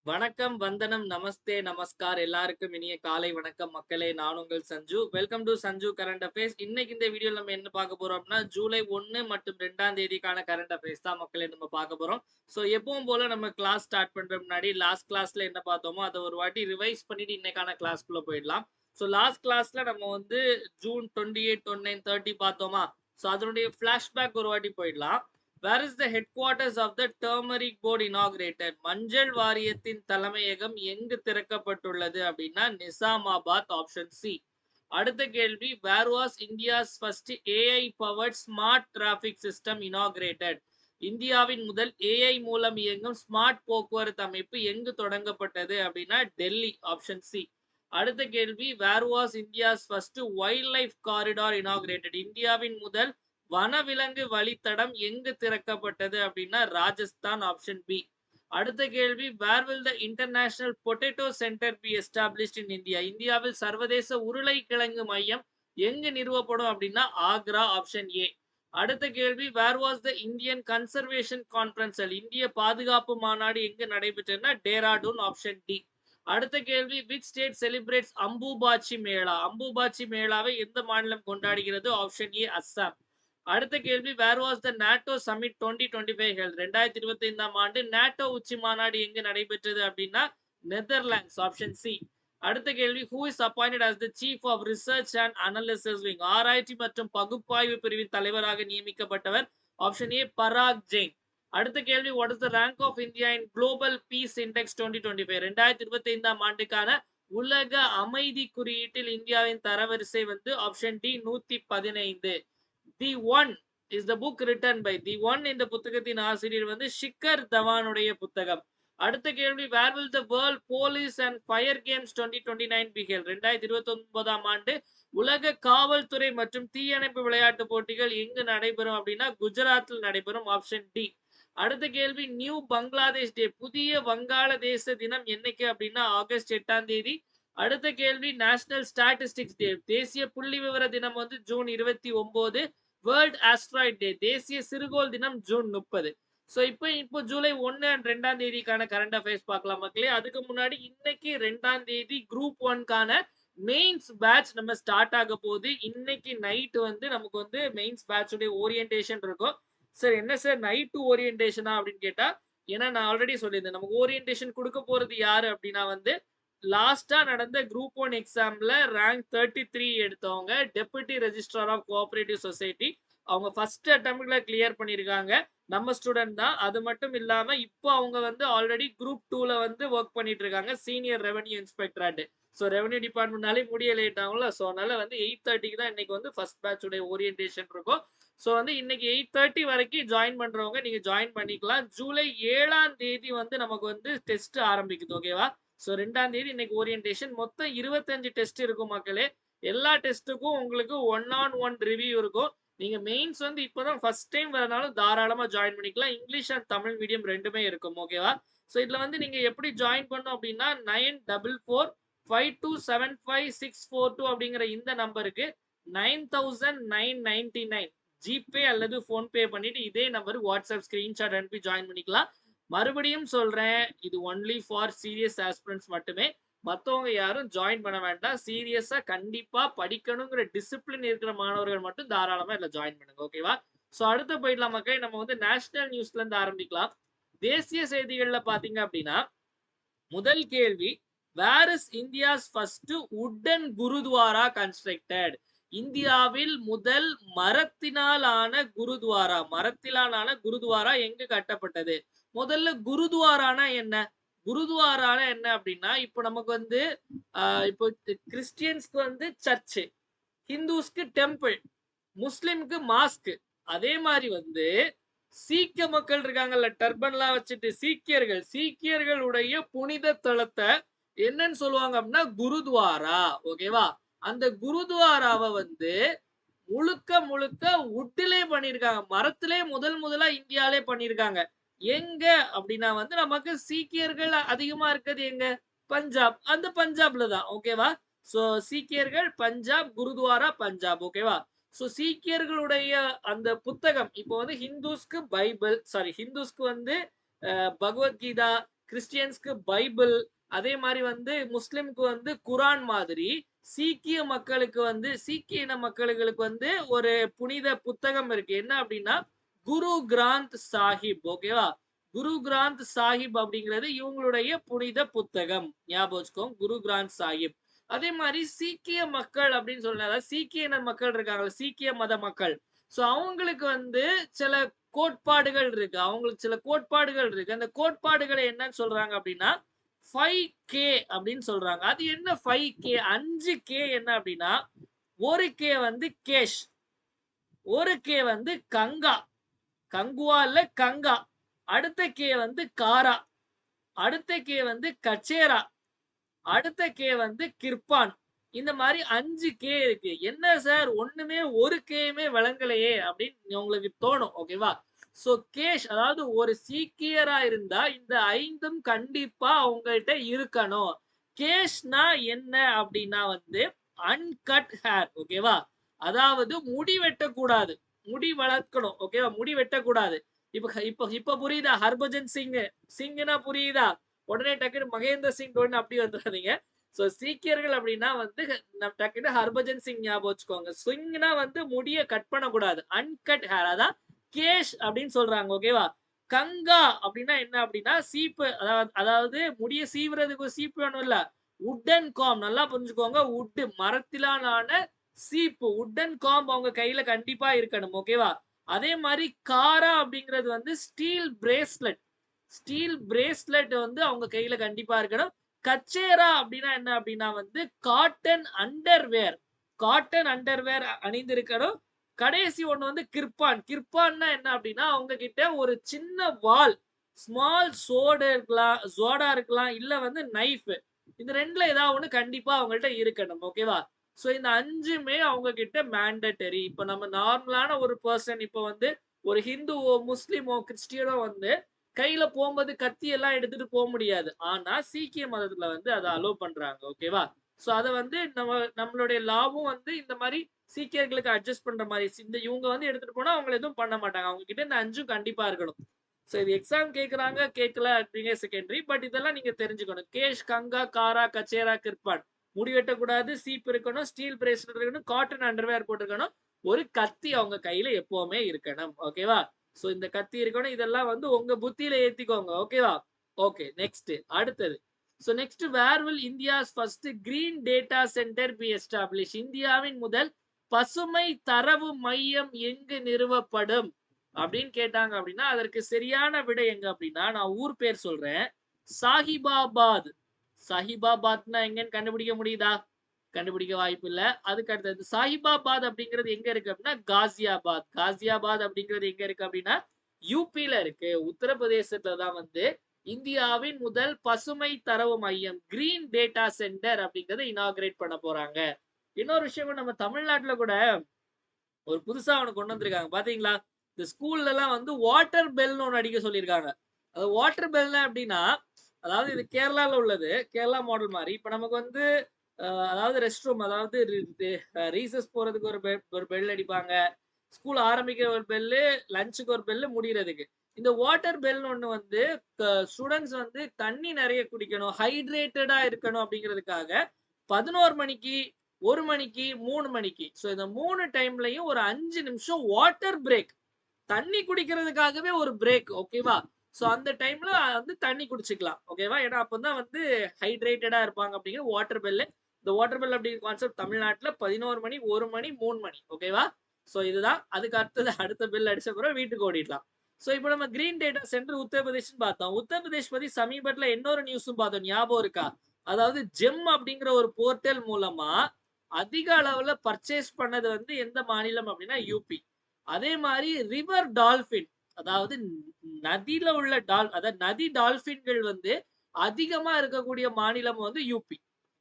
வணக்கம், வந்தனம், நமஸ்தே, நமஸ்கார். எல்லாருக்கும் இனிய காலை வணக்கம் மக்களே. நான் உங்கள் Sanju. Welcome to Sanju current affairs. இன்னைக்கு இந்த வீடியோல நம்ம என்ன பார்க்க போறோம் அப்படின்னா, ஜூலை 1 மற்றும் 2ஆம் தேதிக்கான கரண்ட் அஃபேர்ஸ் தான் மக்களே நம்ம பார்க்க போறோம். ஸோ எப்பவும் போல நம்ம கிளாஸ் ஸ்டார்ட் பண்ற முன்னாடி லாஸ்ட் கிளாஸ்ல என்ன பார்த்தோமோ, அத ஒரு வாட்டி ரிவைஸ் பண்ணிட்டு இன்னைக்கான கிளாஸ்க்குள்ள போயிடலாம். ஸோ லாஸ்ட் கிளாஸ்ல நம்ம வந்து ஜூன் 28, 29, 30 பார்த்தோமா? ஸோ அதனுடைய ஃபிளாஷ்பேக் ஒரு வாட்டி போயிடலாம். Where is the headquarters of the Turmeric Board inaugurated? மஞ்சள் வாரியத்தின் தலைமையகம் எங்கு திறக்கப்பட்டுள்ளது அப்படின்னா நிசாமாபாத் ஆப்ஷன் சி. அடுத்த கேள்வி, where was India's first AI powered smart traffic system inaugurated? இந்தியாவின் முதல் AI மூலம் இயங்கும் ஸ்மார்ட் போக்குவரத்து அமைப்பு எங்கு தொடங்கப்பட்டது அப்படின்னா டெல்லி ஆப்ஷன் சி. அடுத்த கேள்வி, where was India's first wildlife corridor inaugurated? இந்தியாவின் முதல் வனவிலங்கு வழித்தடம் எங்கு திறக்கப்பட்டது அப்படின்னா ராஜஸ்தான் ஆப்ஷன் பி. அடுத்த கேள்வி, where will the international potato centre be established in India? இந்தியாவில் சர்வதேச உருளைக்கிழங்கு மையம் எங்கு நிறுவப்படும் அப்படின்னா ஆக்ரா ஆப்ஷன் ஏ. அடுத்த கேள்வி, where was the Indian conservation conference இந்திய பாதுகாப்பு மாநாடு எங்கு நடைபெற்றதுன்னா டேராடூன் ஆப்ஷன் டி. அடுத்த கேள்வி, which state celebrates Ambubachi Mela? Ambubachi மேளாவை எந்த மாநிலம் கொண்டாடுகிறது? Option A Assam. அடுத்த கேள்வி, where was the NATO summit 2025 held? 2025ஆம் ஆண்டு நாட்டோ உச்சி மாநாடு எங்கு நடைபெற்றது அப்படின்னா நெதர்லாண்ட்ஸ் ஆப்ஷன் சி. அடுத்த கேள்வி, who is appointed as the chief of research and analysis wing? ஆராய்ச்சி மற்றும் பகுப்பாய்வு பிரிவின் தலைவராக நியமிக்கப்பட்டவர் ஆப்ஷன் ஏ பராக் ஜெயின். அடுத்த கேள்வி, what is the rank of India in global peace index 2025? 2025ஆம் ஆண்டுக்கான உலக அமைதி குறியீட்டில் இந்தியாவின் தரவரிசை வந்து option D 115. The one is the book written by the one. இந்த புத்தகத்தின் ஆசிரியர் வந்து ஷிக்கர் தவானுடைய புத்தகம். அடுத்த கேள்வி, where will the world police and fire games 2029 be held? 2029ஆம் ஆண்டு உலக காவல்துறை மற்றும் தீயணைப்பு விளையாட்டு போட்டிகள் எங்கு நடைபெறும் அப்படின்னா குஜராத்தில் நடைபெறும் ஆப்ஷன் டி. அடுத்த கேள்வி, நியூ பங்களாதேஷ் டே, புதிய வங்காளதேச தினம் என்னைக்கு அப்படின்னா ஆகஸ்ட் 8ஆம் தேதி. அடுத்த கேள்வி, நேஷனல் ஸ்டாட்டிஸ்டிக்ஸ் டே, தேசிய புள்ளி விவர தினம் வந்து ஜூன் 29. வேர்ல்ட் ஆஸ்ட்ராய்ட் டே, தேசிய சிறுகோள் தினம் ஜூன் 30. ஸோ இப்போ ஜூலை 1 அண்ட் 2ஆம் தேதிக்கான கரண்ட் அஃபேர்ஸ் பார்க்கலாம் மக்களே. அதுக்கு முன்னாடி இன்னைக்கு 2ஆம் தேதி குரூப் 1க்கான மெயின்ஸ் பேட்ச் நம்ம ஸ்டார்ட் ஆக போகுது. இன்னைக்கு நைட் வந்து நமக்கு வந்து மெயின்ஸ் பேட்ச் உடைய ஓரியன்டேஷன் இருக்கும். சார் என்ன சார் நைட்டு ஓரியன்டேஷனா அப்படின்னு கேட்டா, ஏன்னா நான் ஆல்ரெடி சொல்லியிருந்தேன் நமக்கு ஓரியன்டேஷன் கொடுக்க போறது யாரு அப்படின்னா வந்து லாஸ்டா நடந்த குரூப் 1 எக்ஸாம்ல ரேங்க் 33 எடுத்தவங்க deputy registrar of cooperative society. அவங்க ஃபர்ஸ்ட் அட்டெம்ப்ட்ல கிளியர் பண்ணிருக்காங்க. நம்ம ஸ்டூடெண்ட் தான். அது மட்டும் இல்லாம இப்போ அவங்க வந்து ஆல்ரெடி குரூப் 2ல வந்து ஒர்க் பண்ணிட்டு இருக்காங்க senior revenue inspector. So revenue டிபார்ட்மெண்ட்னாலே முடிய லேட் ஆகும்ல. ஸோ அதனால வந்து 8:30க்கு தான் இன்னைக்கு வந்து ஃபர்ஸ்ட் பேட்ச் உடைய ஓரியன்டேஷன் இருக்கும். ஸோ வந்து இன்னைக்கு 8:30 வரைக்கும் ஜாயின் பண்றவங்க நீங்க ஜாயின் பண்ணிக்கலாம். ஜூலை 7ஆம் தேதி வந்து நமக்கு வந்து டெஸ்ட் ஆரம்பிக்குது. ஓகேவா? ஸோ 2ஆம் தேதி இன்னைக்கு ஓரியன்டேஷன். மொத்தம் 25 டெஸ்ட் இருக்கும் மக்களே. எல்லா டெஸ்ட்டுக்கும் உங்களுக்கு 1-on-1 ரிவ்யூ இருக்கும். நீங்க மெயின்ஸ் வந்து இப்பதான் ஃபர்ஸ்ட் டைம் வரனாலும் தாராளமா ஜாயின் பண்ணிக்கலாம். இங்கிலீஷ் அண்ட் தமிழ் மீடியம் ரெண்டுமே இருக்கும். ஓகேவா? ஸோ இதுல வந்து நீங்க எப்படி ஜாயின் பண்ணும் அப்படின்னா 9445275642 அப்படிங்கிற இந்த நம்பருக்கு 9999 ஜிபே அல்லது போன்பே பண்ணிட்டு இதே நம்பருக்கு வாட்ஸ்அப் ஸ்கிரீன்ஷாட் அனுப்பி ஜாயின் பண்ணிக்கலாம். மறுபடியும் சொல்றேன், இது ஒன்லி ஃபார் சீரியஸ் ஆஸ்பிரண்ட்ஸ் மட்டுமே. மத்தவங்க யாரும் ஜாயின் பண்ண வேண்டாம். சீரியஸா கண்டிப்பா படிக்கணுங்கிற டிசிப்ளின் இருக்கிற மாணவர்கள் மட்டும் தாராளமா இதுல ஜாயின் பண்ணுங்க. ஓகேவா? சோ அடுத்து போயிடலாம் மக்களே. நம்ம வந்து நேஷனல் நியூஸ்ல இருந்து ஆரம்பிக்கலாம். தேசிய செய்திகள்ல பாத்தீங்க அப்படின்னா முதல் கேள்வி, வேர் இஸ் இந்தியாஸ் ஃபர்ஸ்ட் வுடன் குருத்வாரா கன்ஸ்ட்ரக்டட்? இந்தியாவில் முதல் மரத்திலான குருத்வாரா எங்கு கட்டப்பட்டது? முதல்ல குருத்வாரானா என்ன? குருத்வாரானா என்ன அப்படின்னா இப்போ நமக்கு வந்து இப்போ கிறிஸ்டியன்ஸ்க்கு வந்து சர்ச், ஹிந்துஸ்க்கு டெம்பிள், முஸ்லிம்க்கு மாஸ்க். அதே மாதிரி வந்து சீக்கிய மக்கள் இருக்காங்கல்ல டர்பன்லாம் வச்சுட்டு சீக்கியர்களுடைய புனித தலத்தை என்னன்னு சொல்லுவாங்க அப்படின்னா குருத்வாரா. ஓகேவா? அந்த குருத்வாராவை வந்து முழுக்க முழுக்க உட்டிலே பண்ணிருக்காங்க. மரத்திலே முதலா இந்தியாலே பண்ணிருக்காங்க. எங்க அப்படின்னா வந்து நமக்கு சீக்கியர்கள் அதிகமா இருக்கிறது எங்க? பஞ்சாப். அந்த பஞ்சாப்ல தான். ஓகேவா? சோ சீக்கியர்கள் பஞ்சாப், குருத்வாரா பஞ்சாப். ஓகேவா? சோ சீக்கியர்களுடைய அந்த புத்தகம் இப்போ வந்து ஹிந்துஸ்க்கு பைபிள், சாரி ஹிந்துஸ்க்கு வந்து பகவத்கீதா, கிறிஸ்டியன்ஸ்க்கு பைபிள், அதே மாதிரி வந்து முஸ்லிம்க்கு வந்து குரான் மாதிரி, சீக்கிய மக்களுக்கு வந்து சீக்கிய இன மக்களுக்கு வந்து ஒரு புனித புத்தகம் இருக்கு. என்ன அப்படின்னா குரு கிராந்த் சாஹிப். ஓகேவா? குரு கிராந்த் சாஹிப் அப்படிங்கிறது இவங்களுடைய புனித புத்தகம். ஞாபகம் வச்சுக்கோங்க. குரு கிராந்த் சாஹிப். அதே மாதிரி சீக்கிய மக்கள் அப்படின்னு சொல்றாங்க. சீக்கிய இன மக்கள் இருக்காங்க. சீக்கிய மத மக்கள். சோ அவங்களுக்கு வந்து சில கோட்பாடுகள் இருக்கு. அவங்களுக்கு சில கோட்பாடுகள் இருக்கு. அந்த கோட்பாடுகளை என்னன்னு சொல்றாங்க அப்படின்னா 5K அப்படின்னு சொல்றாங்க. அது என்ன 5K? 5K என்ன அப்படின்னா 1K வந்து கேஷ், 1K வந்து கங்கா, கங்குவா இல்ல கங்கா. அடுத்த கே வந்து காரா, அடுத்த கே வந்து கச்சேரா, அடுத்த கே வந்து கிர்பான். இந்த மாதிரி 5K இருக்கு. என்ன சார் ஒண்ணுமே ஒரு கேயுமே விளங்கலையே அப்படின்னு உங்களுக்கு தோணும். ஓகேவா? சோ கேஷ் அதாவது ஒரு சீக்கியரா இருந்தா இந்த 5ம் கண்டிப்பா அவங்ககிட்ட இருக்கணும். கேஷ்னா என்ன அப்படின்னா வந்து அன்கட் ஹேர். ஓகேவா? அதாவது முடி வெட்டக்கூடாது. முடி வளர்க்கணும். ஓகேவா? முடி வெட்டக்கூடாது. இப்ப இப்ப இப்ப புரியுதா? ஹர்பஜன் சிங் சிங்னா புரியுதா? உடனே டக்குனு மகேந்திர சிங் டோன்னு அப்படி வந்துடாதீங்க. சோ சீக்கியர்கள் அப்படின்னா வந்து நம்ம டக்குனு ஹர்பஜன் சிங் ஞாபகம் வச்சுக்கோங்க. சிங்னா வந்து முடிய கட் பண்ணக்கூடாது. அன்கட் ஹேர் அதான் கேஷ் அப்படின்னு சொல்றாங்க. ஓகேவா? கங்கா அப்படின்னா என்ன அப்படின்னா சீப்பு, அதாவது முடிய சீவுறதுக்கு ஒரு சீப்பு வேணும் இல்ல, உட்டன் காம். நல்லா புரிஞ்சுக்கோங்க. உட் மரத்திலான சீப்பு, உட்டன் காம் அவங்க கையில கண்டிப்பா இருக்கணும். ஓகேவா? அதே மாதிரி காரா அப்படிங்கிறது வந்து ஸ்டீல் பிரேஸ்லெட், ஸ்டீல் பிரேஸ்லெட் வந்து அவங்க கையில கண்டிப்பா இருக்கணும். கச்சேரா அப்படின்னா என்ன அப்படின்னா வந்து காட்டன் அண்டர்வேர், காட்டன் அண்டர்வேர் அணிந்திருக்கணும். கடைசி ஒண்ணு வந்து கிர்பான். கிர்பான்னா என்ன அப்படின்னா அவங்க கிட்ட ஒரு சின்ன வாள், ஸ்மால் சோடு இருக்கலாம், சோடா இருக்கலாம், இல்ல வந்து நைஃப். இந்த ரெண்டுல ஏதாவது ஒண்ணு கண்டிப்பா அவங்கள்ட்ட இருக்கணும். ஓகேவா? சோ இந்த 5மே அவங்க கிட்ட மேண்டட்டரி. இப்ப நம்ம நார்மலான ஒரு பர்சன் இப்ப வந்து ஒரு ஹிந்துவோ, முஸ்லிமோ, கிறிஸ்டியனோ வந்து கையில போகும்போது கத்தி எல்லாம் எடுத்துட்டு போக முடியாது. ஆனா சீக்கிய மதத்துல வந்து அதை அலோ பண்றாங்க. ஓகேவா? சோ அத வந்து நம்மளுடைய லாவும் வந்து இந்த மாதிரி சீக்கியர்களுக்கு அட்ஜஸ்ட் பண்ற மாதிரி இந்த இவங்க வந்து எடுத்துட்டு போனா அவங்க எதுவும் பண்ண மாட்டாங்க. அவங்க கிட்ட இந்த 5ம் கண்டிப்பா இருக்கணும். சோ இது எக்ஸாம் கேக்குறாங்க கேட்கல அப்படிங்கிற செகண்டரி. பட் இதெல்லாம் நீங்க தெரிஞ்சுக்கணும். கேஷ், கங்கா, காரா, கச்சேரா, கிர்பான். முடி வெட்டக்கூடாது, சீப் இருக்கணும், ஸ்டீல் பிரேஸ்லெட் இருக்கணும், காட்டன் அண்டர்வேர் போட்டுக்கணும், ஒரு கத்தி அவங்க கையில எப்பவுமே இருக்கணும். ஓகேவா? சோ இந்த கத்தி இருக்கணும். இதெல்லாம் வந்து உங்க புத்தியில ஏத்திக்கோங்க. ஓகேவா? ஓகே நெக்ஸ்ட் அடுத்தது. So next where will India's first green data centre be establish? இந்தியாவின் முதல் பசுமை தரவு மையம் எங்கு நிறுவப்படும் அப்படின்னு கேட்டாங்க அப்படின்னா அதற்கு சரியான விடை எங்க அப்படின்னா நான் ஊர் பேர் சொல்றேன். சாஹிபாபாத். சாஹிபாபாத்னா எங்கன்னு கண்டுபிடிக்க முடியுதா? கண்டுபிடிக்க வாய்ப்பு இல்ல. அதுக்கு அடுத்தது சாஹிபாபாத் அப்படிங்கிறது எங்க இருக்கு அப்படின்னா காசியாபாத். காசியாபாத் அப்படிங்கிறது எங்க இருக்கு அப்படின்னா யூபில இருக்கு. உத்தரப்பிரதேசத்துல தான் வந்து இந்தியாவின் முதல் பசுமை தரவு மையம் கிரீன் டேட்டா சென்டர் அப்படிங்கறத இனாகிரேட் பண்ண போறாங்க. இன்னொரு விஷயம் நம்ம தமிழ்நாட்டுல கூட ஒரு புதுசா ஒண்ணு கொண்டு வந்திருக்காங்க பாத்தீங்களா? இந்த ஸ்கூல்ல எல்லாம் வந்து வாட்டர் பெல்னு ஒண்ணு அடிக்க சொல்லியிருக்காங்க. அது வாட்டர் பெல்னா எப்படின்னா அதாவது இது கேரளால உள்ளது. கேரளா மாடல் மாதிரி. இப்ப நமக்கு வந்து அதாவது ரெஸ்ட் ரூம், அதாவது ரீசஸ் போறதுக்கு ஒரு பெல் அடிப்பாங்க. ஸ்கூல் ஆரம்பிக்கிற ஒரு பெல்லு, லஞ்சுக்கு ஒரு பெல்லு, முடியறதுக்கு. இந்த வாட்டர் பெல்னு ஒண்ணு வந்து ஸ்டூடெண்ட்ஸ் வந்து தண்ணி நிறைய குடிக்கணும், ஹைட்ரேட்டடா இருக்கணும் அப்படிங்கிறதுக்காக 11 மணிக்கு, 1 மணிக்கு, 3 மணிக்கு. சோ இந்த 3 டைம்லயும் ஒரு 5 நிமிஷம் வாட்டர் பிரேக். தண்ணி குடிக்கிறதுக்காகவே ஒரு பிரேக். ஓகேவா? சோ அந்த டைம்ல வந்து தண்ணி குடிச்சுக்கலாம். ஓகேவா? ஏன்னா அப்பதான் வந்து ஹைட்ரேட்டடா இருப்பாங்க அப்படிங்கிற வாட்டர் பெல். இந்த வாட்டர் பெல் அப்படிங்கிற கான்செப்ட் தமிழ்நாட்டுல 11 மணி, 1 மணி, 3 மணி. ஓகேவா? சோ இதுதான். அதுக்கு அடுத்தது அடுத்த பெல் அடிச்ச பிறகு வீட்டுக்கு ஓடிடலாம். சோ இப்போ நம்ம கிரீன் டேட்டா சென்டர் உத்தரப்பிரதேஷ் பார்த்தோம். உத்தரப்பிரதேஷ் பத்தி சமீபத்துல இன்னொரு நியூஸும் பார்த்தோம். ஞாபகம் இருக்கா? அதாவது ஜெம் அப்படிங்கிற ஒரு போர்ட்டல் மூலமா அதிக அளவுல பர்ச்சேஸ் பண்ணது வந்து எந்த மாநிலம் அப்படின்னா யூபி. அதே மாதிரி ரிவர் டால்பின், அதாவது நதியில உள்ள அதாவது நதி டால்பின்கள் வந்து அதிகமா இருக்கக்கூடிய மாநிலம் வந்து UP.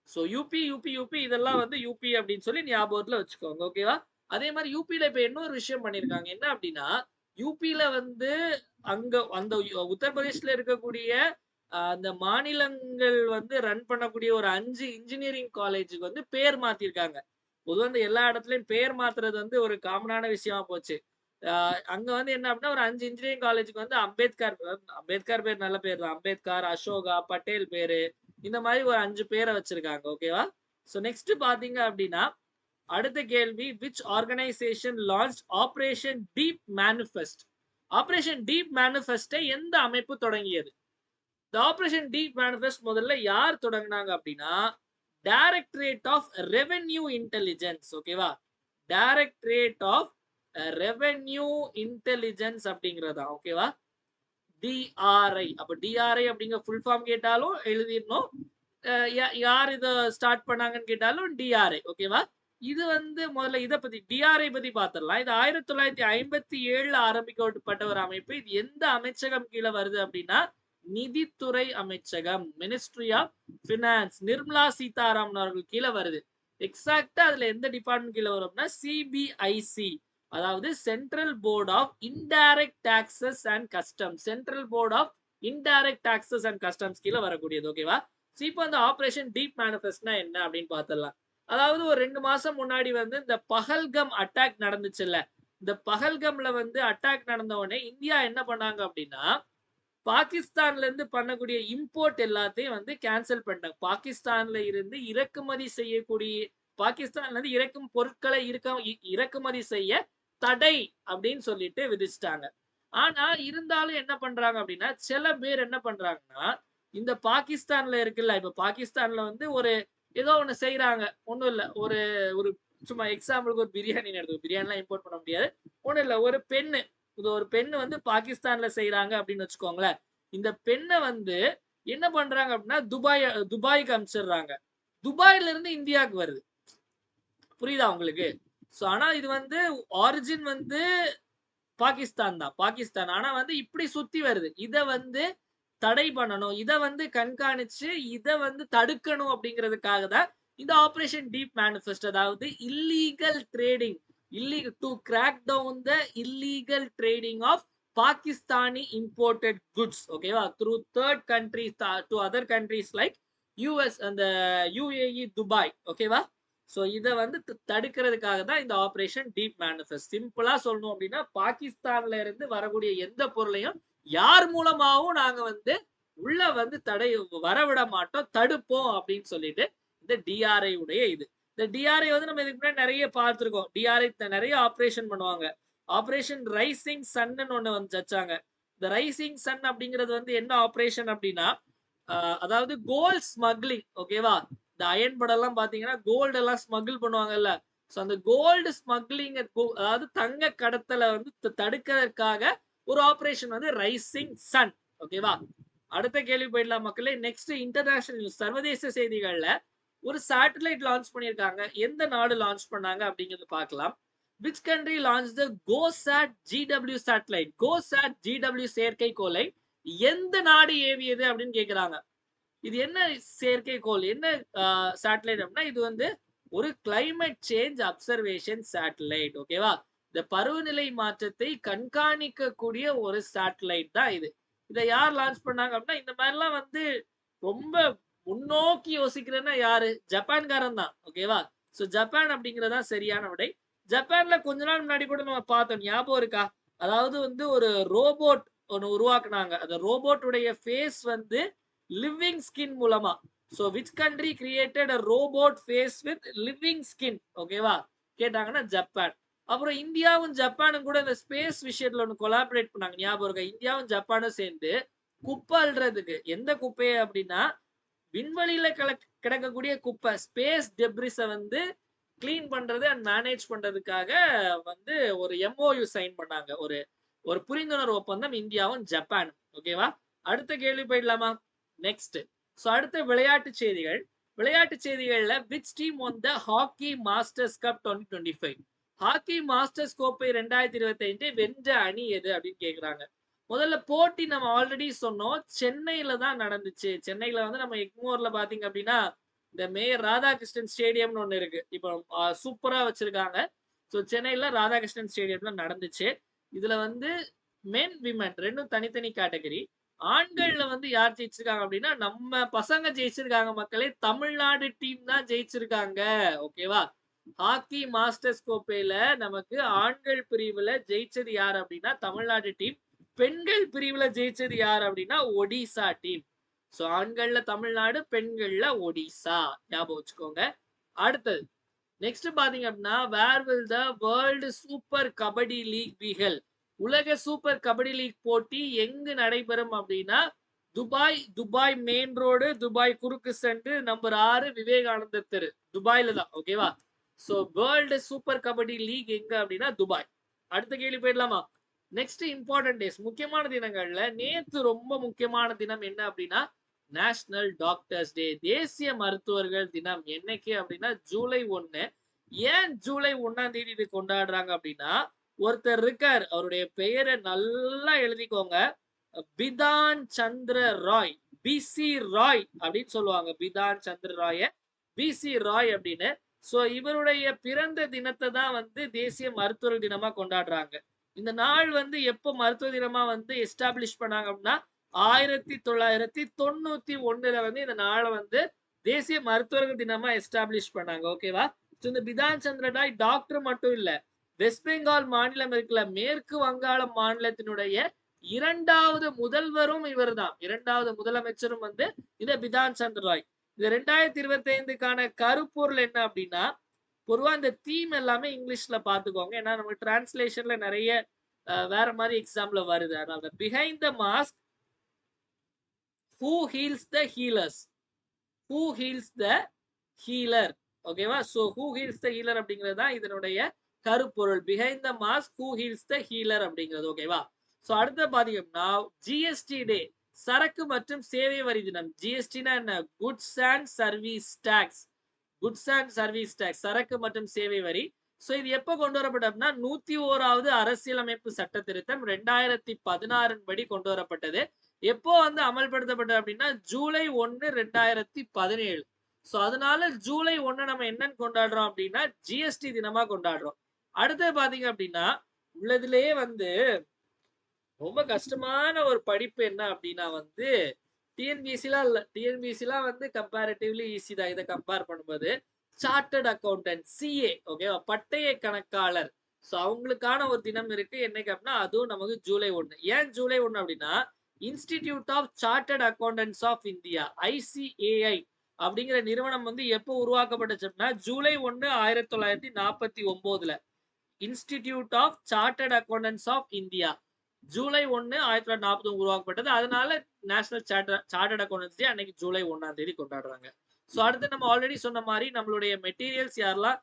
So UP UP UP இதெல்லாம் வந்து யூபி அப்படின்னு சொல்லி ஞாபகத்துல வச்சுக்கோங்க. ஓகேவா? அதே மாதிரி யூபில இப்ப இன்னொரு விஷயம் பண்ணிருக்காங்க. என்ன அப்படின்னா யூபில வந்து அங்க அந்த உத்தரப்பிரதேஷ்ல இருக்கக்கூடிய அந்த மாநிலங்கள் வந்து ரன் பண்ணக்கூடிய ஒரு 5 இன்ஜினியரிங் காலேஜுக்கு வந்து பேர் மாத்திருக்காங்க. பொதுவா இந்த எல்லா இடத்துலயும் பேர் மாத்துறது வந்து ஒரு காமனான விஷயமா போச்சு. அங்க வந்து என்ன அப்படின்னா ஒரு 5 இன்ஜினியரிங் காலேஜுக்கு வந்து அம்பேத்கர் அம்பேத்கர் பேர் நல்ல பேர் தான். அம்பேத்கர், அசோகா, பட்டேல் பேரு இந்த மாதிரி ஒரு 5 பேர வச்சிருக்காங்க. ஓகேவா? ஸோ நெக்ஸ்ட் பார்த்தீங்க அப்படின்னா, அடுத்த கேள்வி which organisation launched operation deep manifest? Operation deep மேனிஃபெஸ்டை எந்த அமைப்பு தொடங்கியது? இந்த ஆபரேஷன் டீப் மேனிஃபெஸ்ட் முதல்ல யார் தொடங்கினாங்க அப்படின்னா, டைரக்டரேட் ஆஃப் ரெவென்யூ இன்டெலிஜென்ஸ். ஓகேவா? டைரக்டரேட் ஆஃப் ரெவென்யூ இன்டெலிஜென்ஸ் அப்படிங்கிறதா. ஓகேவா? டிஆர்ஐ. அப்ப டிஆர்ஐ அப்படிங்கிற ஃபுல் ஃபார்ம் கேட்டாலும் எழுதிடணும். யார் இத ஸ்டார்ட் பண்ணாங்கன்னு கேட்டாலும் டிஆர்ஐ. ஓகேவா? இது வந்து முதல்ல இத பத்தி டிஆர்ஐ பத்தி பாத்திரலாம். இது 1957ல ஆரம்பிக்கப்பட்ட ஒரு அமைப்பு. இது எந்த அமைச்சகம் கீழ வருது அப்படின்னா, நிதித்துறை அமைச்சகம், ministry of finance, Nirmala Sitharaman அவர்கள் கீழ வருது. எக்ஸாக்ட்டா அதுல எந்த டிபார்ட்மெண்ட் கீழ வரும் அப்படின்னா சிபிஐசி, அதாவது central board of indirect taxes and customs. Central board of indirect taxes and customs கீழ வரக்கூடியது. ஓகேவா? இப்போ அந்த ஆபரேஷன் டீப் மேனிஃபெஸ்ட்னா என்ன அப்படின்னு பாத்திரலாம். அதாவது ஒரு 2 மாசம் முன்னாடி வந்து இந்த பஹல்கம் அட்டாக் நடந்துச்சுல்ல, இந்த பஹல்கம்ல வந்து அட்டாக் நடந்த உடனே இந்தியா என்ன பண்ணாங்க அப்படின்னா, பாகிஸ்தான்ல இருந்து பண்ணக்கூடிய இம்போர்ட் எல்லாத்தையும் வந்து கேன்சல் பண்ணிட்டாங்க. பாகிஸ்தான்ல இருந்து இறக்குமதி செய்யக்கூடிய பாகிஸ்தான்ல இருந்து இறக்கும் பொருட்களை இறக்குமதி செய்ய தடை அப்படின்னு சொல்லிட்டு விதிச்சிட்டாங்க. ஆனா இருந்தாலும் என்ன பண்றாங்க அப்படின்னா, சில பேர் என்ன பண்றாங்கன்னா, இந்த பாகிஸ்தான்ல இருக்குல்ல, இப்ப பாகிஸ்தான்ல வந்து ஒரு ஏதோ ஒண்ணு செய்யறாங்க. ஒண்ணும் இல்ல. ஒரு ஒரு சும்மா எக்ஸாம்பிளுக்கு ஒரு பிரியாணி எடுத்துக்கோ. பிரியாணிலாம் இம்போர்ட் பண்ண முடியாது. ஒண்ணும் இல்ல. ஒரு பெண்ணு. இது ஒரு பெண்ணு வந்து பாகிஸ்தான்ல செய்யறாங்க அப்படின்னு வச்சுக்கோங்களேன். இந்த பெண்ணை வந்து என்ன பண்றாங்க அப்படின்னா, துபாய்க்கு அனுப்பிச்சிடுறாங்க. துபாயில இருந்து இந்தியாவுக்கு வருது. புரியுதா உங்களுக்கு? சோ ஆனா இது வந்து ஆரிஜின் வந்து பாகிஸ்தான் தான். பாகிஸ்தான். ஆனா வந்து இப்படி சுத்தி வருது. இத வந்து தடை பண்ணணும். இத வந்து கண்காணிச்சு இத வந்து தடுக்கணும் அப்படிங்கிறதுக்காக தான் இந்த ஆபரேஷன் டீப் மேனிஃபெஸ்ட். அதாவது illegal trading, illegal to crack down the illegal trading of Pakistani imported goods. ஓகேவா? Through third countries to other countries like US அந்த யுஏஇ, துபாய். ஓகேவா? சோ இத வந்து தடுக்கிறதுக்காக தான் இந்த ஆபரேஷன் டீப் மேனிஃபெஸ்ட். சிம்பிளா சொல்லணும் அப்படின்னா, பாகிஸ்தான்ல இருந்து வரக்கூடிய எந்த பொருளையும் யார் மூலமாவும் நாங்க வந்து உள்ள வந்து வரவிட மாட்டோம், தடுப்போம் அப்படின்னு சொல்லிட்டு இந்த டிஆர்ஐ உடைய இது. இந்த டிஆர்ஐ வந்து நம்ம இதுக்கு முன்னாடி நிறைய பார்த்திருக்கோம். டிஆர்ஐ நிறைய ஆபரேஷன் பண்ணுவாங்க. ஆபரேஷன் ரைசிங் சன்னு ஒண்ணு வந்து வச்சாங்க. இந்த ரைசிங் சன் அப்படிங்கிறது வந்து என்ன ஆபரேஷன் அப்படின்னா, அதாவது கோல்ட் ஸ்மக்லிங். ஓகேவா? இந்த அயன் படம்லாம் பாத்தீங்கன்னா கோல்டு எல்லாம் ஸ்மகிள் பண்ணுவாங்கல்ல. சோ அந்த கோல்டு ஸ்மக்லிங், அதாவது தங்க கடத்தலை வந்து தடுக்கிறதுக்காக ஒரு ஆபரேஷன் வந்து ரைசிங் சன். ஓகேவா? அடுத்த கேள்வி போயிடலாம் மக்களே. நெக்ஸ்ட் இன்டர்நேஷனல் நியூஸ், சர்வதேச செய்திகள்ல ஒரு சேட்டலைட் லான்ச் பண்ணியிருக்காங்க. எந்த நாடு லான்ச் பண்ணாங்க அப்படிங்கிறது பார்க்கலாம். Which country launch the GOSAT GW satellite? GOSAT GW செயற்கைக்கோளை எந்த நாடு ஏவியது அப்படின்னு கேக்குறாங்க. இது என்ன செயற்கைக்கோள், என்ன சேட்டலைட் அப்படின்னா, இது வந்து ஒரு கிளைமேட் சேஞ்ச் அப்சர்வேஷன் சேட்டலைட். ஓகேவா? இந்த பருவநிலை மாற்றத்தை கண்காணிக்கக்கூடிய ஒரு சேட்டலைட் தான் இது. இதை யார் லான்ச் பண்ணாங்க அப்படின்னா, இந்த மாதிரிலாம் வந்து ரொம்ப முன்னோக்கி யோசிக்கிறேன்னா யாரு? ஜப்பான்காரன் தான். ஓகேவா? சோ ஜப்பான் அப்படிங்கறதா சரியான விடை. ஜப்பான்ல கொஞ்ச நாள் முன்னாடி கூட நம்ம பார்த்தோம், ஞாபகம் இருக்கா? அதாவது வந்து ஒரு ரோபோட் ஒன்னு உருவாக்குனாங்க. அந்த ரோபோட் உடைய ஃபேஸ் வந்து லிவிங் ஸ்கின் மூலமா. So which country created a robot face with living skin? ஓகேவா? கேட்டாங்கன்னா ஜப்பான். அப்புறம் இந்தியாவும் ஜப்பானும் கூட இந்த ஸ்பேஸ் விஷயத்துல ஒன்னு கொலாபரேட் பண்ணாங்க. ஞாபகம் இருக்கா? இந்தியாவும் ஜப்பானும் சேர்ந்து குப்பை அள்ளுறதுக்கு, எந்த குப்பையை அப்படின்னா விண்வெளியில கிடக்கக்கூடிய குப்பை, ஸ்பேஸ் டெப்ரிஸ வந்து கிளீன் பண்றது அண்ட் மேனேஜ் பண்றதுக்காக வந்து ஒரு எம்ஓயு சைன் பண்ணாங்க. ஒரு ஒரு புரிந்துணர்வு ஒப்பந்தம் இந்தியாவும் ஜப்பான். ஓகேவா? அடுத்த கேள்வி போயிடலாமா? நெக்ஸ்ட். சோ அடுத்த விளையாட்டு செய்திகள். விளையாட்டு செய்திகள்ல which team won the hockey masters cup 2025? Hockey masters கோப்பை 2025 வென்ற அணி எது அப்படின்னு கேக்குறாங்க. முதல்ல போட்டி நம்ம ஆல்ரெடி சொன்னோம், சென்னையில தான் நடந்துச்சு. சென்னையில வந்து நம்ம எக்மோர்ல பாத்தீங்க அப்படின்னா இந்த மேயர் ராதாகிருஷ்ணன் ஸ்டேடியம்னு ஒண்ணு இருக்கு. இப்போ சூப்பரா வச்சிருக்காங்க. ஸோ சென்னையில ராதாகிருஷ்ணன் ஸ்டேடியம்ல நடந்துச்சு. இதுல வந்து மென் விமன் ரெண்டும் தனித்தனி கேட்டகரி. ஆண்கள்ல வந்து யார் ஜெயிச்சிருக்காங்க அப்படின்னா நம்ம பசங்க ஜெயிச்சிருக்காங்க மக்களே. தமிழ்நாடு டீம் தான் ஜெயிச்சிருக்காங்க. ஓகேவா? ஹாக்கி மாஸ்டர்ஸ் கோப்பையில நமக்கு ஆண்கள் பிரிவுல ஜெயிச்சது யார் அப்படின்னா தமிழ்நாடு டீம். பெண்கள் பிரிவுல ஜெயிச்சது யார் அப்படின்னா ஒடிசா டீம். சோ ஆண்கள்ல தமிழ்நாடு, பெண்கள்ல ஒடிசா. ஞாபகம் வச்சுக்கோங்க. அடுத்தது நெக்ஸ்ட் பாத்தீங்க அப்படின்னா where will the world super kabaddi league be held? உலக சூப்பர் கபடி லீக் போட்டி எங்கு நடைபெறும் அப்படின்னா துபாய் மெயின் ரோடு, துபாய் குறுக்கு சந்து, நம்பர் 6 விவேகானந்தர் தெரு, துபாயில தான். ஓகேவா? So world super kabaddi league எங்க அப்படின்னா துபாய். அடுத்த கேள்வி போயிடலாமா? நெக்ஸ்ட் இம்பார்ட்டன்ட் டேஸ், முக்கியமான தினங்கள்ல நேத்து ரொம்ப முக்கியமான தினம் என்ன அப்படின்னா நேஷனல் டாக்டர்ஸ் டே, தேசிய மருத்துவர்கள் தினம். என்னைக்கு அப்படின்னா ஜூலை 1. ஏன் ஜூலை 1ஆம் தேதி இது கொண்டாடுறாங்க அப்படின்னா ஒருத்தர் இருக்கார், அவருடைய பெயரை நல்லா எழுதிக்கோங்க. பிதான் சந்திர ராய், பிசி ராய் அப்படின்னு சொல்லுவாங்க. பிதான் சந்திர ராய பிசி ராய் அப்படின்னு. சோ இவருடைய பிறந்த தினத்தை தான் வந்து தேசிய மருத்துவர் தினமா கொண்டாடுறாங்க. இந்த நாள் வந்து எப்போ மருத்துவ தினமா வந்து எஸ்டாப்ளிஷ் பண்ணாங்க அப்படின்னா 1991 வந்து இந்த நாளை வந்து தேசிய மருத்துவர்கள் தினமா எஸ்டாப்ளிஷ் பண்ணாங்க. ஓகேவா? இந்த பிதான் சந்திர ராய் டாக்டர் மட்டும் இல்ல, வெஸ்ட் பெங்கால் மாநிலம் இருக்குல்ல, மேற்கு வங்காளம் மாநிலத்தினுடைய 2வது முதல்வரும் இவர் தான். 2வது முதலமைச்சரும் வந்து இந்த பிதான் சந்திர ராய். இந்த 2025க்கான கருப்பொருள் என்ன அப்படின்னா பொதுவா இந்த தீம் எல்லாமே இங்கிலீஷ்ல பாத்துக்கோங்க. ஏன்னா நமக்கு டிரான்ஸ்லேஷன்ல நிறைய வேற மாதிரி எக்ஸாம்ல வருது. அதனால behind the mask who heals the healers, who heals the healer. ஓகேவா? So who heals the healer அப்படிங்கிறது தான் இதனுடைய கருப்பொருள். Behind the mask who heals the healer அப்படிங்கிறது. ஓகேவா? சோ அடுத்த பாத்தீங்கன்னா ஜிஎஸ்டி டே, சரக்கு மற்றும் சேவை வரி தினம். ஜிஎஸ்டினா என்ன? Goods and service tax. Goods and service tax, சரக்கு மற்றும் சேவை வரி. சோ இது எப்ப கொண்டு வரப்பட்டதுன்னா 101வது அரசியலமைப்பு சட்ட திருத்தம் 2016 படி கொண்டு வரப்பட்டது. எப்போ வந்து அமல்படுத்தப்பட்டது அப்படின்னா ஜூலை 1, 2017. சோ அதனால ஜூலை 1 நம்ம என்னன்னு கொண்டாடுறோம் அப்படின்னா ஜிஎஸ்டி தினமா கொண்டாடுறோம். அடுத்து பாத்தீங்க அப்படின்னா உள்ளதுலயே வந்து ரொம்ப கஷ்டமான ஒரு படிப்பு என்ன அப்படின்னா வந்து டிஎன்பிஎஸ்சிலாம் இல்ல. டிஎன்பிஎஸ்சிலாம் வந்து கம்பேரிட்டிவ்லி ஈஸி தான் இதை கம்பேர் பண்ணும்போது. சார்ட்டர்ட் அக்கௌண்டன்ட், சிஏ, ஓகேவா, பட்டய கணக்காளர். ஸோ அவங்களுக்கான ஒரு தினம் இருக்கு. என்னைக்கு அப்படின்னா அதுவும் நமக்கு ஜூலை 1. ஏன் ஜூலை 1 அப்படின்னா institute of chartered accountants of India, ICAI அப்படிங்கிற நிறுவனம் வந்து எப்போ உருவாக்கப்பட்டுச்சு அப்படின்னா July 1, 1949. Institute of chartered accountants of India July 1, 1940 உருவாக்கப்பட்டது. அதனால நேஷனல் சார்ட்டர்ட் அக்கௌண்டன்ஸ் டே அன்னைக்கு ஜூலை 1ஆம் தேதி கொண்டாடுறாங்க. ஸோ அடுத்து நம்ம ஆல்ரெடி சொன்ன மாதிரி நம்மளுடைய மெட்டீரியல்ஸ் யாரெல்லாம்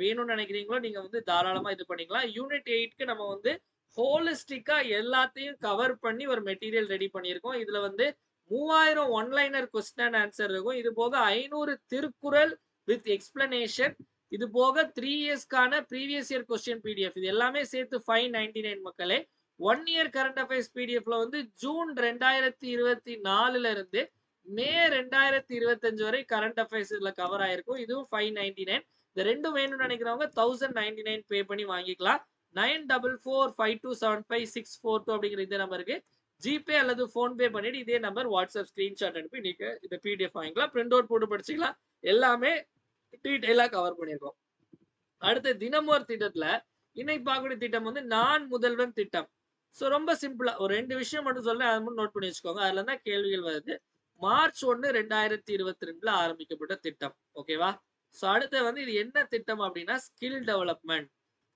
வேணும்னு நினைக்கிறீங்களோ நீங்க வந்து தாராளமா இது பண்ணிக்கலாம். யூனிட் 8க்கு நம்ம வந்து ஹோலிஸ்டிக்கா எல்லாத்தையும் கவர் பண்ணி ஒரு மெட்டீரியல் ரெடி பண்ணியிருக்கோம். இதுல வந்து 3000 ஒன்லைனர் கொஸ்டின் அண்ட் ஆன்சர் இருக்கும். இது போக 500 திருக்குறள் வித் எக்ஸ்பிளனேஷன். இது போக 3 இயர்ஸ்க்கான ப்ரீவியஸ் இயர் கொஸ்டின் பிடிஎஃப். இது எல்லாமே சேர்த்து 599 மக்களே. 1 இயர் கரண்ட் அஃபேர்ஸ் பிடிஎஃப்ல வந்து ஜூன் 2024 இருந்து மே 2025 வரை கரண்ட் அஃபேர்ஸ் இதுல கவர் ஆயிருக்கும். இதுவும் 599. இந்த ரெண்டும் வேணும்னு நினைக்கிறவங்க 1099 பே பண்ணி வாங்கிக்கலாம். 9445275642 அப்படிங்கிற இந்த நம்பருக்கு ஜிபே அல்லது போன்பே பண்ணிட்டு இதே நம்பர் வாட்ஸ்அப் ஸ்கிரீன்ஷாட் அனுப்பி நீங்க இந்த பிடிஎஃப் வாங்கிக்கலாம். பிரிண்ட் அவுட் போட்டு படிச்சுக்கலாம். எல்லாமே டீடைலா கவர் பண்ணிருக்கோம். அடுத்து தினமொரு திட்டத்துல இன்னைக்கு பார்க்கக்கூடிய திட்டம் வந்து நான் முதல்வன் திட்டம். சோ ரொம்ப சிம்பிளா ஒரு 2 விஷயம் மட்டும் சொல்றேன், அதை மட்டும் நோட் பண்ணி வச்சுக்கோங்க. அதுல தான் கேள்விகள் வருது. மார்ச் 1, 2022 ஆரம்பிக்கப்பட்ட திட்டம். ஓகேவா? சோ அடுத்து வந்து இது என்ன திட்டம் அப்படின்னா ஸ்கில் டெவலப்மெண்ட்,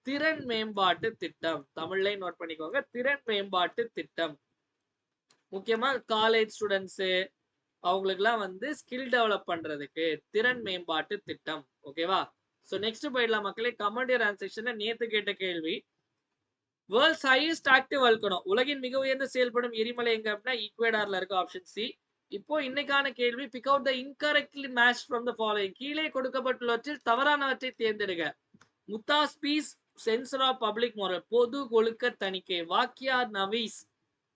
திறன் மேம்பாட்டு திட்டம். தமிழ்ல நோட் பண்ணிக்கோங்க, திறன் மேம்பாட்டு திட்டம். முக்கியமா காலேஜ் ஸ்டூடெண்ட்ஸ் அவங்களுக்குலாம் வந்து ஸ்கில் டெவலப் பண்றதுக்கு திறன் மேம்பாட்டு திட்டம். ஓகேவா? சோ நெக்ஸ்ட் போயிடலாம் மக்களே. கமெண்ட் ஆன்சர் செக்ஷன்ல நேத்து கேட்ட கேள்வி, வேர்ல்ட்ஸ் ஹையஸ்ட் ஆக்டிவ் வல்கனோ, உலகின் மிக உயர்ந்த செயல்படும் எரிமலை எங்க அப்படின்னா ஈக்வேடார்ல இருக்கு. Option C. இப்போ இன்னைக்கான கேள்வி, pick out the incorrectly match from the following. கீழே கொடுக்கப்பட்டுள்ளவற்றில் தவறானவற்றை தேர்ந்தெடுக்க. முத்தாஸ் பீஸ், சென்சர் ஆஃப் பப்ளிக் மோரல், பொது ஒழுக்க தணிக்கை. வாக்கியா நவீஸ்,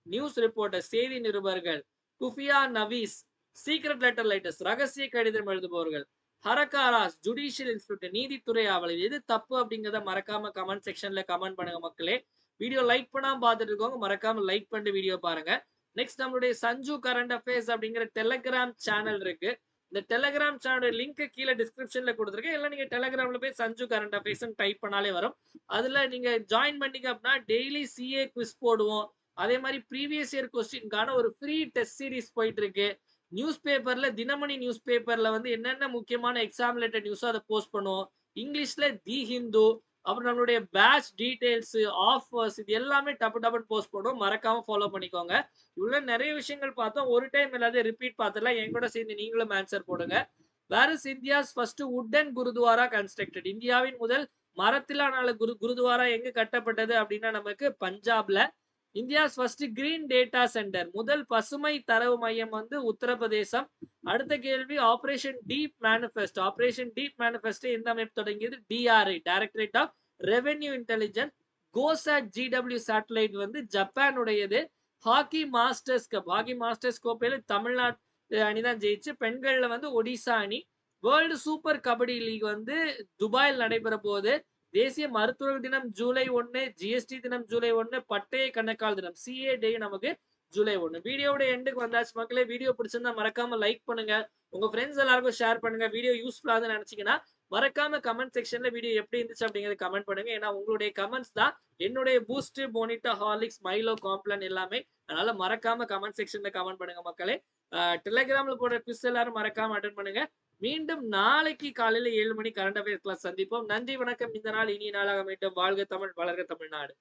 நியூஸ் ரிப்போர்ட்டர், செய்தி நிருபர்கள். குஃபியா நவீஸ், சீக்ரெட் லெட்டர் ரைட்டர்ஸ், ரகசிய கடிதம் எழுதுபவர்கள். ஹரகாராஸ், ஜுடிஷியல் இன்ஸ்பெக்டர், நீதித்துறை ஆவலர். எது தப்பு அப்படிங்கிறத மறக்காம கமெண்ட் செக்ஷன்ல கமெண்ட் பண்ணுங்க மக்களே. வீடியோ லைக் பண்ணாம பார்த்துட்டு இருக்கோங்க, மறக்காம லைக் பண்ணிட்டு வீடியோ பாருங்க. நெக்ஸ்ட் நம்மளுடைய சஞ்சு கரண்ட் அஃபேர்ஸ் அப்படிங்கிற டெலிகிராம் சேனல் இருக்கு. இந்த டெலகிராம் சேனலோட லிங்க் கீழே டிஸ்கிரிப்ஷன்ல கொடுத்துருக்கேன். இல்ல நீங்க டெலகிராம்ல போய் சஞ்சு கரண்ட் அஃபேர்ஸ்ன்னு டைப் பண்ணாலே வரும். அதுல நீங்க ஜாயின் பண்ணீங்க அப்படின்னா டெய்லி சிஏ குவிஸ் போடுவோம். அதே மாதிரி ப்ரீவியஸ் இயர் கொஸ்டின்கான ஒரு ஃப்ரீ டெஸ்ட் சீரிஸ் போயிட்டு இருக்கு. நியூஸ் பேப்பர்ல தினமணி நியூஸ் பேப்பர்ல வந்து என்னென்ன முக்கியமான எக்ஸாம் ரிலேட்டட் நியூஸோ அதை போஸ்ட் பண்ணுவோம். இங்கிலீஷ்ல தி ஹிந்து, அப்புறம் நம்மளுடைய பேட்ச் டீடைல்ஸ், ஆஃபர்ஸ் இது எல்லாமே டப்பு டப்புன்னு போஸ்ட் பண்ணுவோம். மறக்காம ஃபாலோ பண்ணிக்கோங்க. இவ்வளவு நிறைய விஷயங்கள் பார்த்தோம். ஒரு டைம் எல்லாத்தையும் ரிப்பீட் பார்த்தலாம். என் கூட சேர்ந்து நீங்களும் ஆன்சர் போடுங்க. வேர் இஸ் இந்தியாஸ் ஃபர்ஸ்ட் வுடன் குருத்வாரா கன்ஸ்ட்ரக்டட்? இந்தியாவின் முதல் மரத்திலான குருத்வாரா எங்க கட்டப்பட்டது அப்படின்னா நமக்கு பஞ்சாப்ல. India's first green data centre, முதல் பசுமை தரவு மையம் வந்து உத்தரப்பிரதேசம். அடுத்த கேள்வி operation deep manifest. Operation deep manifest எந்த அமைப்பு தொடங்கியது? DRI, directorate of revenue intelligence. GOSAT GW satellite வந்து ஜப்பானுடையது. Hockey masters cup, hockey masters கோப்பையில தமிழ்நாடு அணி தான் ஜெயிச்சு. பெண்கள்ல வந்து ஒடிசா அணி. வேர்ல்டு சூப்பர் கபடி லீக் வந்து துபாயில் நடைபெற போகுது. தேசிய மருத்துவர் தினம் ஜூலை 1, ஜிஎஸ்டி தினம் ஜூலை 1, பட்டய கணக்காளர் தினம் சிஏ டே நமக்கு ஜூலை 1. வீடியோட எண்டுக்கு வந்தாச்சு மக்களே. வீடியோ பிடிச்சிருந்தா மறக்காம லைக் பண்ணுங்க. உங்க ஃப்ரெண்ட்ஸ் எல்லாருக்கும் ஷேர் பண்ணுங்க. வீடியோ யூஸ்ஃபுல்லா நினைச்சீங்கன்னா மறக்காம கமெண்ட் செக்ஷன்ல வீடியோ எப்படி இருந்துச்சு அப்படிங்கறத கமெண்ட் பண்ணுங்க. ஏன்னா உங்களுடைய கமெண்ட்ஸ் தான் என்னுடைய பூஸ்ட், போனிட்டா, ஹார்லிக்ஸ், மைலோ, காம்ப்ளான் எல்லாமே. அதனால மறக்காம கமெண்ட் செக்ஷன்ல கமெண்ட் பண்ணுங்க மக்களே. டெலிகிராம்ல போடுற குவிஸ் எல்லாரும் மறக்காம அட்டன் பண்ணுங்க. மீண்டும் நாளைக்கு காலையில 7 மணி கரண்ட் அஃபேர்ஸ் கிளாஸ் சந்திப்போம். நன்றி, வணக்கம். இந்த நாள் இனிய நாளாக மீண்டும். வாழ்க தமிழ், வளர்க தமிழ்நாடு.